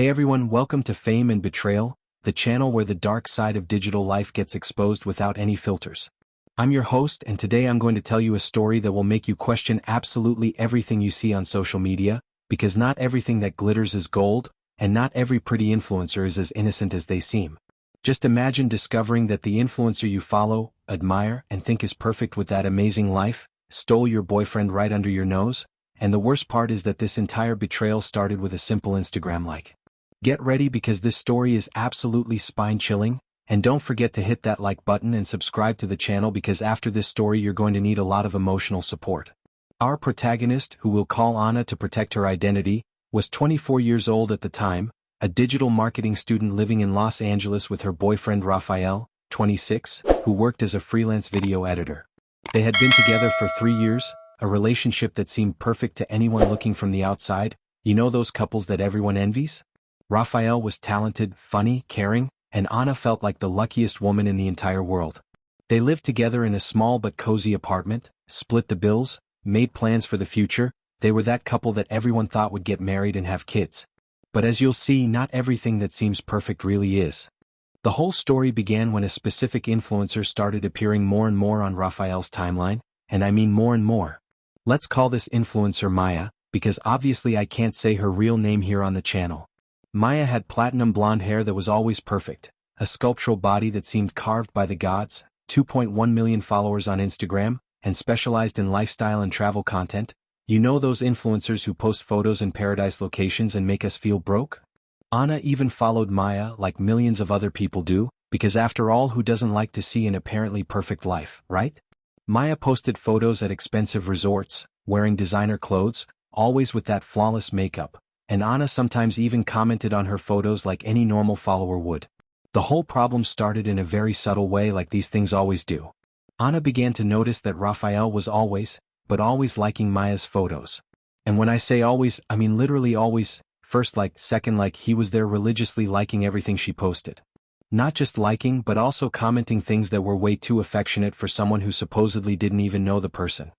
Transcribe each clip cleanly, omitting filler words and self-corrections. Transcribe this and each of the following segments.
Hey everyone, welcome to Fame and Betrayal, the channel where the dark side of digital life gets exposed without any filters. I'm your host, and today I'm going to tell you a story that will make you question absolutely everything you see on social media, because not everything that glitters is gold, and not every pretty influencer is as innocent as they seem. Just imagine discovering that the influencer you follow, admire, and think is perfect with that amazing life, stole your boyfriend right under your nose, and the worst part is that this entire betrayal started with a simple Instagram like. Get ready because this story is absolutely spine-chilling, and don't forget to hit that like button and subscribe to the channel because after this story you're going to need a lot of emotional support. Our protagonist, who we'll call Anna to protect her identity, was 24 years old at the time, a digital marketing student living in Los Angeles with her boyfriend Rafael, 26, who worked as a freelance video editor. They had been together for 3 years, a relationship that seemed perfect to anyone looking from the outside. You know those couples that everyone envies? Rafael was talented, funny, caring, and Anna felt like the luckiest woman in the entire world. They lived together in a small but cozy apartment, split the bills, made plans for the future. They were that couple that everyone thought would get married and have kids. But as you'll see, not everything that seems perfect really is. The whole story began when a specific influencer started appearing more and more on Rafael's timeline, and I mean more and more. Let's call this influencer Maya, because obviously I can't say her real name here on the channel. Maya had platinum blonde hair that was always perfect, a sculptural body that seemed carved by the gods, 2.1 million followers on Instagram, and specialized in lifestyle and travel content. You know those influencers who post photos in paradise locations and make us feel broke? Anna even followed Maya like millions of other people do, because after all, who doesn't like to see an apparently perfect life, right? Maya posted photos at expensive resorts, wearing designer clothes, always with that flawless makeup, and Anna sometimes even commented on her photos like any normal follower would. The whole problem started in a very subtle way, like these things always do. Anna began to notice that Rafael was always liking Maya's photos. And when I say always, I mean literally always, first like, second like, he was there religiously liking everything she posted. Not just liking but also commenting things that were way too affectionate for someone who supposedly didn't even know the person.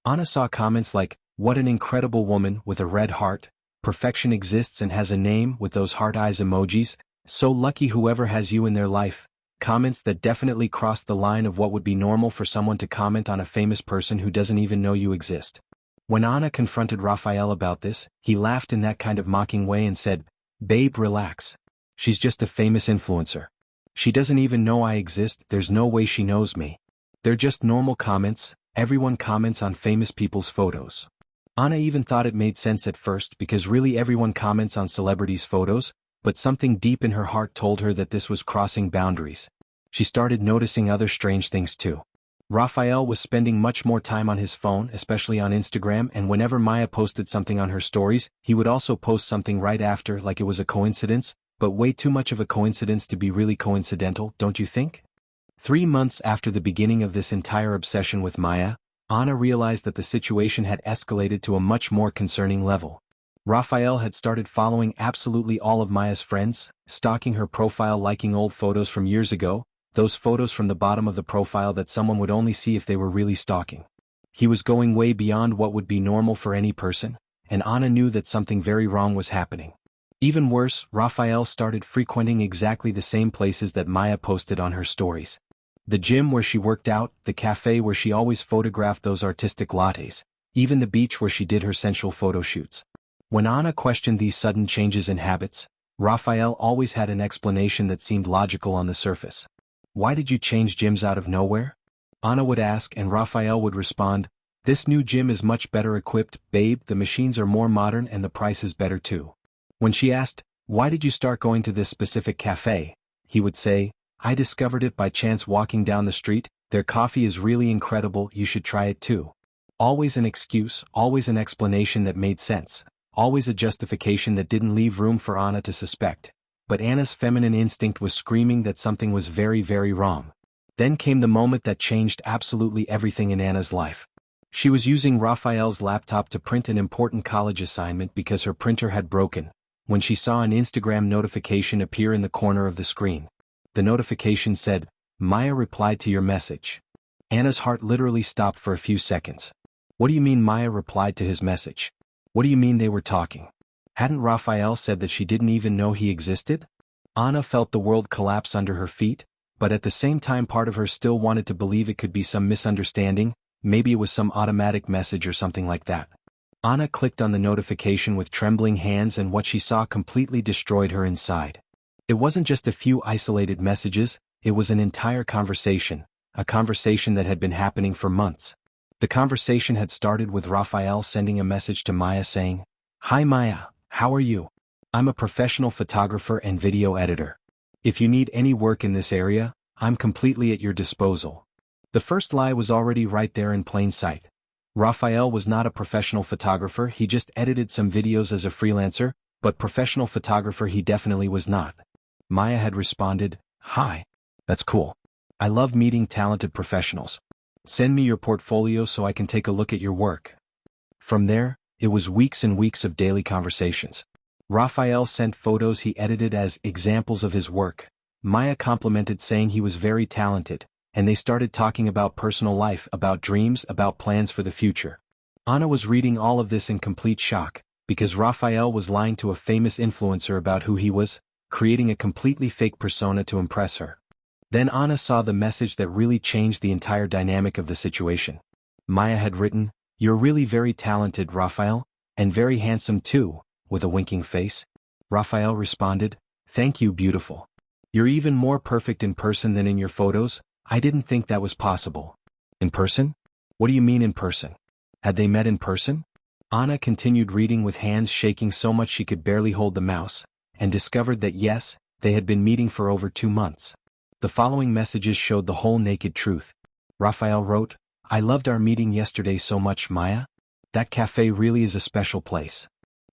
Anna saw comments like, "What an incredible woman with a red heart, perfection exists and has a name," with those heart eyes emojis, "So lucky whoever has you in their life." Comments that definitely crossed the line of what would be normal for someone to comment on a famous person who doesn't even know you exist. When Anna confronted Rafael about this, he laughed in that kind of mocking way and said, "Babe, relax. She's just a famous influencer. She doesn't even know I exist, there's no way she knows me. They're just normal comments, everyone comments on famous people's photos." Anna even thought it made sense at first because really everyone comments on celebrities' photos, but something deep in her heart told her that this was crossing boundaries. She started noticing other strange things too. Rafael was spending much more time on his phone, especially on Instagram, and whenever Maya posted something on her stories, he would also post something right after like it was a coincidence, but way too much of a coincidence to be really coincidental, don't you think? 3 months after the beginning of this entire obsession with Maya, Anna realized that the situation had escalated to a much more concerning level. Rafael had started following absolutely all of Maya's friends, stalking her profile, liking old photos from years ago, those photos from the bottom of the profile that someone would only see if they were really stalking. He was going way beyond what would be normal for any person, and Anna knew that something very wrong was happening. Even worse, Rafael started frequenting exactly the same places that Maya posted on her stories. The gym where she worked out, the cafe where she always photographed those artistic lattes, even the beach where she did her sensual photo shoots. When Anna questioned these sudden changes in habits, Rafael always had an explanation that seemed logical on the surface. "Why did you change gyms out of nowhere?" Anna would ask, and Rafael would respond, "This new gym is much better equipped, babe, the machines are more modern and the price is better too." When she asked, "Why did you start going to this specific cafe?" he would say, "I discovered it by chance walking down the street, their coffee is really incredible, you should try it too." Always an excuse, always an explanation that made sense, always a justification that didn't leave room for Anna to suspect. But Anna's feminine instinct was screaming that something was very, very wrong. Then came the moment that changed absolutely everything in Anna's life. She was using Rafael's laptop to print an important college assignment because her printer had broken, when she saw an Instagram notification appear in the corner of the screen. The notification said, "Maya replied to your message." Anna's heart literally stopped for a few seconds. What do you mean Maya replied to his message? What do you mean they were talking? Hadn't Raphael said that she didn't even know he existed? Anna felt the world collapse under her feet, but at the same time part of her still wanted to believe it could be some misunderstanding, maybe it was some automatic message or something like that. Anna clicked on the notification with trembling hands and what she saw completely destroyed her inside. It wasn't just a few isolated messages, it was an entire conversation, a conversation that had been happening for months. The conversation had started with Raphael sending a message to Maya saying, "Hi Maya, how are you? I'm a professional photographer and video editor. If you need any work in this area, I'm completely at your disposal." The first lie was already right there in plain sight. Raphael was not a professional photographer, he just edited some videos as a freelancer, but professional photographer he definitely was not. Maya had responded, "Hi. That's cool. I love meeting talented professionals. Send me your portfolio so I can take a look at your work." From there, it was weeks and weeks of daily conversations. Raphael sent photos he edited as examples of his work. Maya complimented saying he was very talented, and they started talking about personal life, about dreams, about plans for the future. Anna was reading all of this in complete shock, because Raphael was lying to a famous influencer about who he was, creating a completely fake persona to impress her. Then Anna saw the message that really changed the entire dynamic of the situation. Maya had written, "You're really very talented, Raphael, and very handsome too," with a winking face. Raphael responded, "Thank you, beautiful. You're even more perfect in person than in your photos. I didn't think that was possible." In person? What do you mean in person? Had they met in person? Anna continued reading with hands shaking so much she could barely hold the mouse, and discovered that yes, they had been meeting for over 2 months. The following messages showed the whole naked truth. Raphael wrote, "I loved our meeting yesterday so much, Maya. That cafe really is a special place."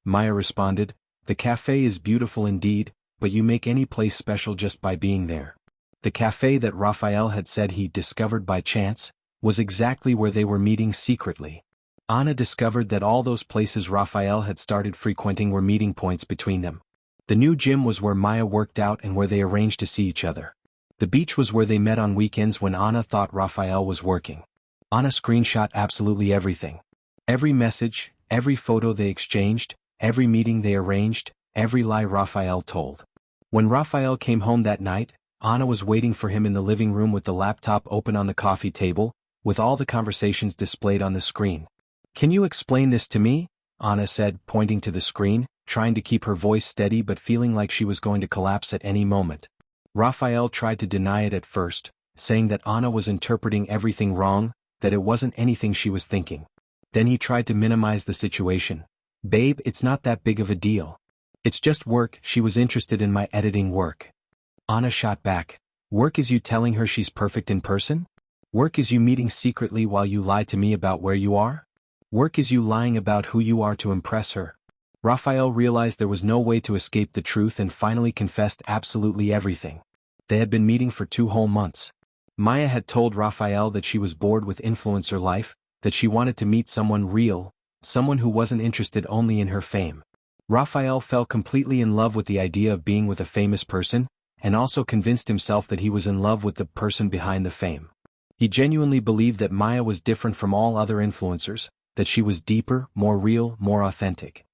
Maya responded, "The cafe is beautiful indeed, but you make any place special just by being there." The cafe that Raphael had said he discovered by chance was exactly where they were meeting secretly. Anna discovered that all those places Raphael had started frequenting were meeting points between them. The new gym was where Maya worked out and where they arranged to see each other. The beach was where they met on weekends when Anna thought Raphael was working. Anna screenshot absolutely everything. Every message, every photo they exchanged, every meeting they arranged, every lie Raphael told. When Raphael came home that night, Anna was waiting for him in the living room with the laptop open on the coffee table, with all the conversations displayed on the screen. "Can you explain this to me?" Anna said, pointing to the screen, trying to keep her voice steady but feeling like she was going to collapse at any moment. Raphael tried to deny it at first, saying that Anna was interpreting everything wrong, that it wasn't anything she was thinking. Then he tried to minimize the situation. "Babe, it's not that big of a deal. It's just work, she was interested in my editing work." Anna shot back, "Work is you telling her she's perfect in person? Work is you meeting secretly while you lie to me about where you are? Work is you lying about who you are to impress her?" Raphael realized there was no way to escape the truth and finally confessed absolutely everything. They had been meeting for 2 whole months. Maya had told Raphael that she was bored with influencer life, that she wanted to meet someone real, someone who wasn't interested only in her fame. Raphael fell completely in love with the idea of being with a famous person, and also convinced himself that he was in love with the person behind the fame. He genuinely believed that Maya was different from all other influencers, that she was deeper, more real, more authentic.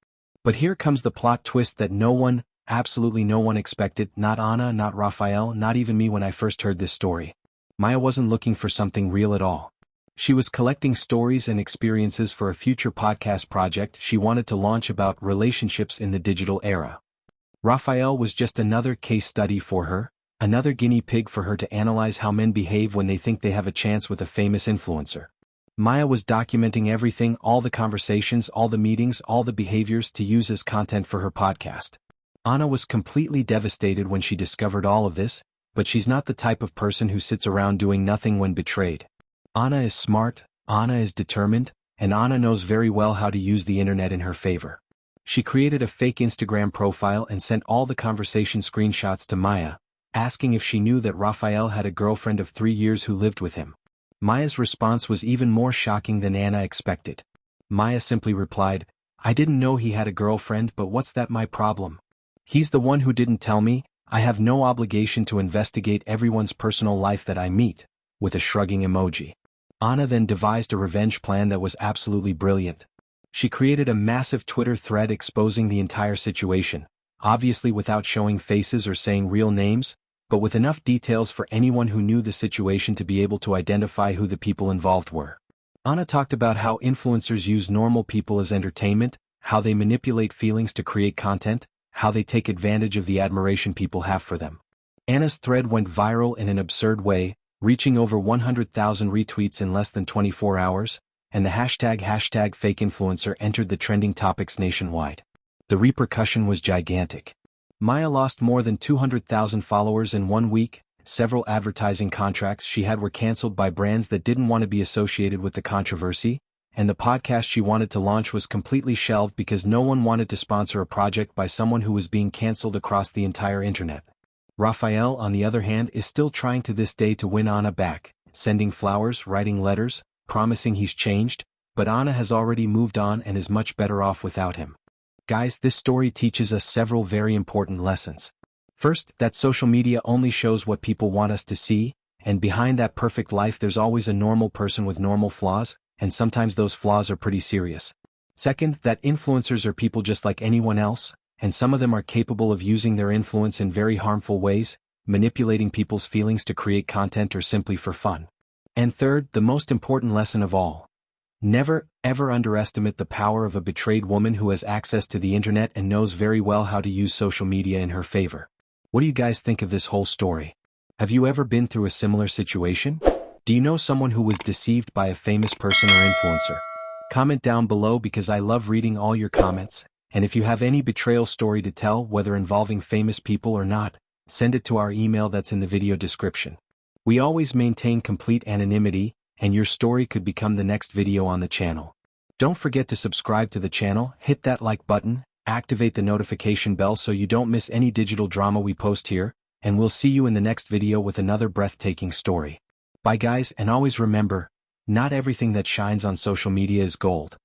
But here comes the plot twist that no one, absolutely no one expected, not Anna, not Raphael, not even me when I first heard this story. Maya wasn't looking for something real at all. She was collecting stories and experiences for a future podcast project she wanted to launch about relationships in the digital era. Raphael was just another case study for her, another guinea pig for her to analyze how men behave when they think they have a chance with a famous influencer. Maya was documenting everything, all the conversations, all the meetings, all the behaviors to use as content for her podcast. Anna was completely devastated when she discovered all of this, but she's not the type of person who sits around doing nothing when betrayed. Anna is smart, Anna is determined, and Anna knows very well how to use the internet in her favor. She created a fake Instagram profile and sent all the conversation screenshots to Maya, asking if she knew that Raphael had a girlfriend of 3 years who lived with him. Maya's response was even more shocking than Anna expected. Maya simply replied, "I didn't know he had a girlfriend, but what's that my problem? He's the one who didn't tell me. I have no obligation to investigate everyone's personal life that I meet," with a shrugging emoji. Anna then devised a revenge plan that was absolutely brilliant. She created a massive Twitter thread exposing the entire situation, obviously without showing faces or saying real names, but with enough details for anyone who knew the situation to be able to identify who the people involved were. Anna talked about how influencers use normal people as entertainment, how they manipulate feelings to create content, how they take advantage of the admiration people have for them. Anna's thread went viral in an absurd way, reaching over 100,000 retweets in less than 24 hours, and the hashtag #FakeInfluencer entered the trending topics nationwide. The repercussion was gigantic. Maya lost more than 200,000 followers in 1 week. Several advertising contracts she had were canceled by brands that didn't want to be associated with the controversy, and the podcast she wanted to launch was completely shelved because no one wanted to sponsor a project by someone who was being canceled across the entire internet. Raphael, on the other hand, is still trying to this day to win Anna back, sending flowers, writing letters, promising he's changed, but Anna has already moved on and is much better off without him. Guys, this story teaches us several very important lessons. First, that social media only shows what people want us to see, and behind that perfect life there's always a normal person with normal flaws, and sometimes those flaws are pretty serious. Second, that influencers are people just like anyone else, and some of them are capable of using their influence in very harmful ways, manipulating people's feelings to create content or simply for fun. And third, the most important lesson of all. Never, ever underestimate the power of a betrayed woman who has access to the internet and knows very well how to use social media in her favor. What do you guys think of this whole story? Have you ever been through a similar situation? Do you know someone who was deceived by a famous person or influencer? Comment down below because I love reading all your comments, and if you have any betrayal story to tell, whether involving famous people or not, send it to our email that's in the video description. We always maintain complete anonymity, and your story could become the next video on the channel. Don't forget to subscribe to the channel, hit that like button, activate the notification bell so you don't miss any digital drama we post here, and we'll see you in the next video with another breathtaking story. Bye guys, and always remember, not everything that shines on social media is gold.